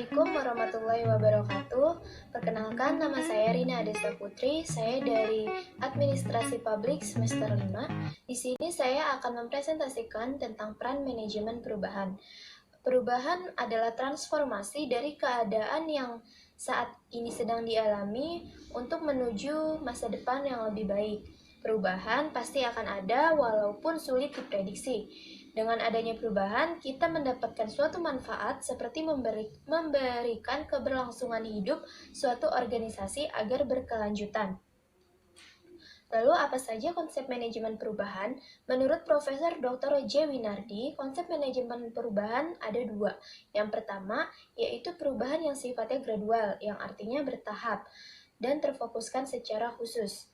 Assalamualaikum warahmatullahi wabarakatuh. Perkenalkan, nama saya Rina Adesta Putri. Saya dari Administrasi Publik semester 5. Di sini saya akan mempresentasikan tentang peran manajemen perubahan. Perubahan adalah transformasi dari keadaan yang saat ini sedang dialami untuk menuju masa depan yang lebih baik. Perubahan pasti akan ada walaupun sulit diprediksi. Dengan adanya perubahan, kita mendapatkan suatu manfaat seperti memberikan keberlangsungan hidup suatu organisasi agar berkelanjutan. Lalu apa saja konsep manajemen perubahan? Menurut Profesor Dr. J. Winardi, konsep manajemen perubahan ada dua. Yang pertama, yaitu perubahan yang sifatnya gradual, yang artinya bertahap dan terfokuskan secara khusus.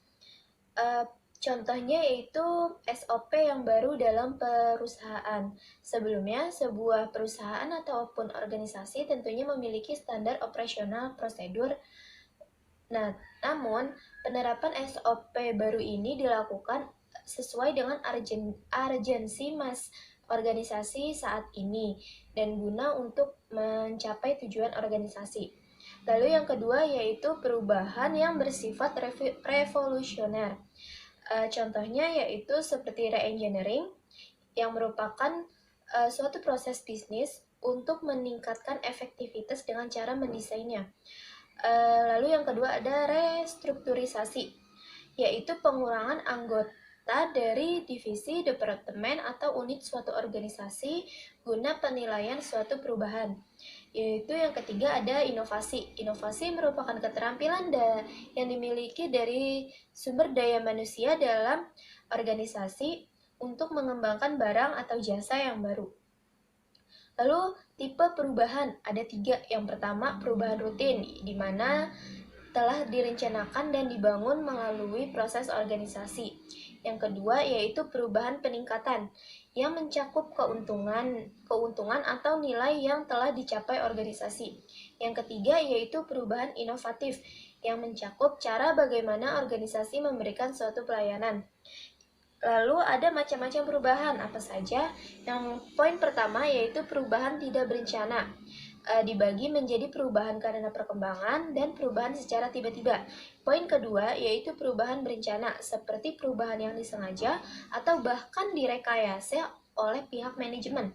Contohnya yaitu SOP yang baru dalam perusahaan. Sebelumnya, sebuah perusahaan ataupun organisasi tentunya memiliki standar operasional prosedur. Nah, namun penerapan SOP baru ini dilakukan sesuai dengan urgensi organisasi saat ini dan guna untuk mencapai tujuan organisasi. Lalu yang kedua yaitu perubahan yang bersifat revolusioner. Contohnya yaitu seperti re-engineering yang merupakan suatu proses bisnis untuk meningkatkan efektivitas dengan cara mendesainnya. Lalu yang kedua ada restrukturisasi, yaitu pengurangan anggota dari divisi, departemen, atau unit suatu organisasi guna penilaian suatu perubahan. Yaitu yang ketiga ada inovasi. Inovasi merupakan keterampilan yang dimiliki dari sumber daya manusia dalam organisasi untuk mengembangkan barang atau jasa yang baru. Lalu tipe perubahan ada 3. Yang pertama perubahan rutin, di mana telah direncanakan dan dibangun melalui proses organisasi. Yang kedua yaitu perubahan peningkatan yang mencakup keuntungan atau nilai yang telah dicapai organisasi. Yang ketiga yaitu perubahan inovatif yang mencakup cara bagaimana organisasi memberikan suatu pelayanan. Lalu ada macam-macam perubahan, apa saja? Yang poin pertama yaitu perubahan tidak berencana. Dibagi menjadi perubahan karena perkembangan dan perubahan secara tiba-tiba. Poin kedua yaitu perubahan berencana, seperti perubahan yang disengaja atau bahkan direkayasa oleh pihak manajemen.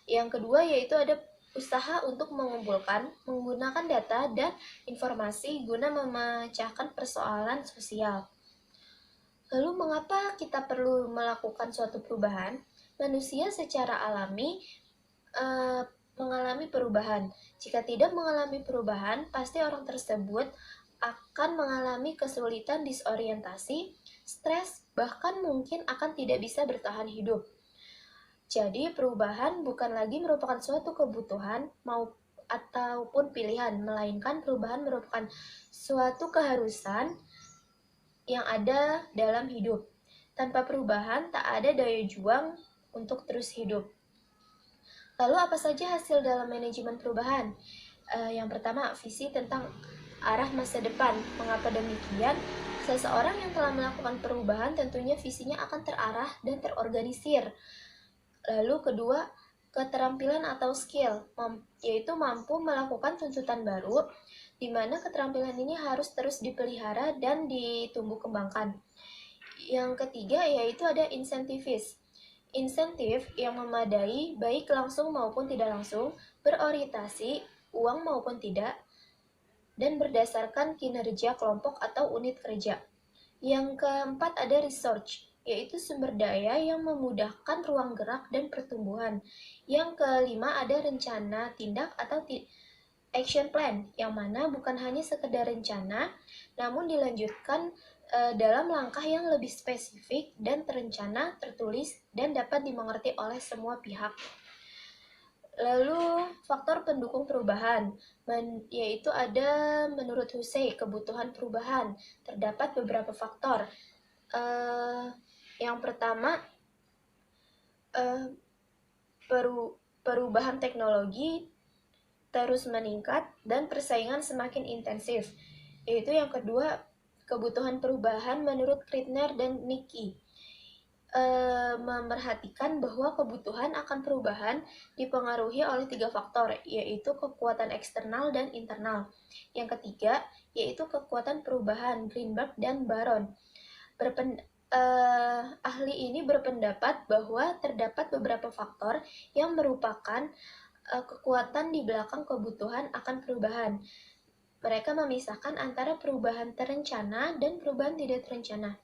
Yang kedua yaitu ada usaha untuk mengumpulkan, menggunakan data dan informasi guna memecahkan persoalan sosial. Lalu mengapa kita perlu melakukan suatu perubahan? Manusia secara alami mengalami perubahan. Jika tidak mengalami perubahan, pasti orang tersebut akan mengalami kesulitan, disorientasi, stres, bahkan mungkin akan tidak bisa bertahan hidup. Jadi perubahan bukan lagi merupakan suatu kebutuhan ataupun pilihan, melainkan perubahan merupakan suatu keharusan yang ada dalam hidup. Tanpa perubahan, tak ada daya juang untuk terus hidup. Lalu apa saja hasil dalam manajemen perubahan? Yang pertama, visi tentang arah masa depan. Mengapa demikian? Seseorang yang telah melakukan perubahan tentunya visinya akan terarah dan terorganisir. Lalu kedua, keterampilan atau skill, yaitu mampu melakukan tuntutan baru, di mana keterampilan ini harus terus dipelihara dan ditumbuh kembangkan. Yang ketiga yaitu ada insentivis. Insentif yang memadai baik langsung maupun tidak langsung, berorientasi uang maupun tidak, dan berdasarkan kinerja kelompok atau unit kerja. Yang keempat ada research, yaitu sumber daya yang memudahkan ruang gerak dan pertumbuhan. Yang kelima ada rencana tindak atau action plan, yang mana bukan hanya sekedar rencana, namun dilanjutkan dalam langkah yang lebih spesifik dan terencana, tertulis, dan dapat dimengerti oleh semua pihak. Lalu faktor pendukung perubahan, yaitu ada menurut Hussey kebutuhan perubahan. Terdapat beberapa faktor. Yang pertama, perubahan teknologi terus meningkat dan persaingan semakin intensif. Yaitu yang kedua, kebutuhan perubahan menurut Krittner dan Nicky. memerhatikan bahwa kebutuhan akan perubahan dipengaruhi oleh 3 faktor, yaitu kekuatan eksternal dan internal. Yang ketiga, yaitu kekuatan perubahan, Greenberg dan Baron. Ahli ini berpendapat bahwa terdapat beberapa faktor yang merupakan kekuatan di belakang kebutuhan akan perubahan. Mereka memisahkan antara perubahan terencana dan perubahan tidak terencana.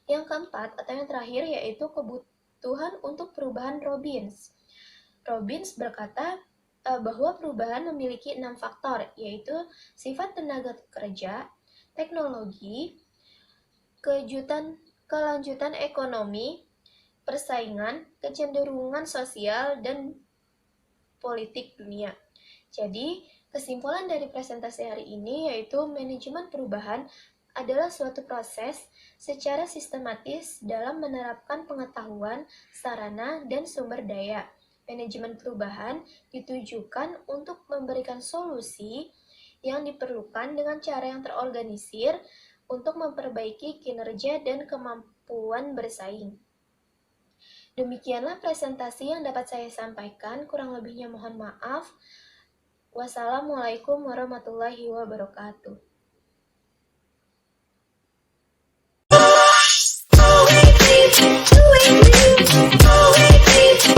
Yang keempat atau yang terakhir yaitu kebutuhan untuk perubahan Robbins. Robbins berkata bahwa perubahan memiliki 6 faktor, yaitu sifat tenaga kerja, teknologi, kelanjutan ekonomi, persaingan, kecenderungan sosial, dan politik dunia. Jadi, kesimpulan dari presentasi hari ini yaitu manajemen perubahan adalah suatu proses secara sistematis dalam menerapkan pengetahuan, sarana, dan sumber daya. Manajemen perubahan ditujukan untuk memberikan solusi yang diperlukan dengan cara yang terorganisir untuk memperbaiki kinerja dan kemampuan bersaing. Demikianlah presentasi yang dapat saya sampaikan, kurang lebihnya mohon maaf. Wassalamualaikum warahmatullahi wabarakatuh.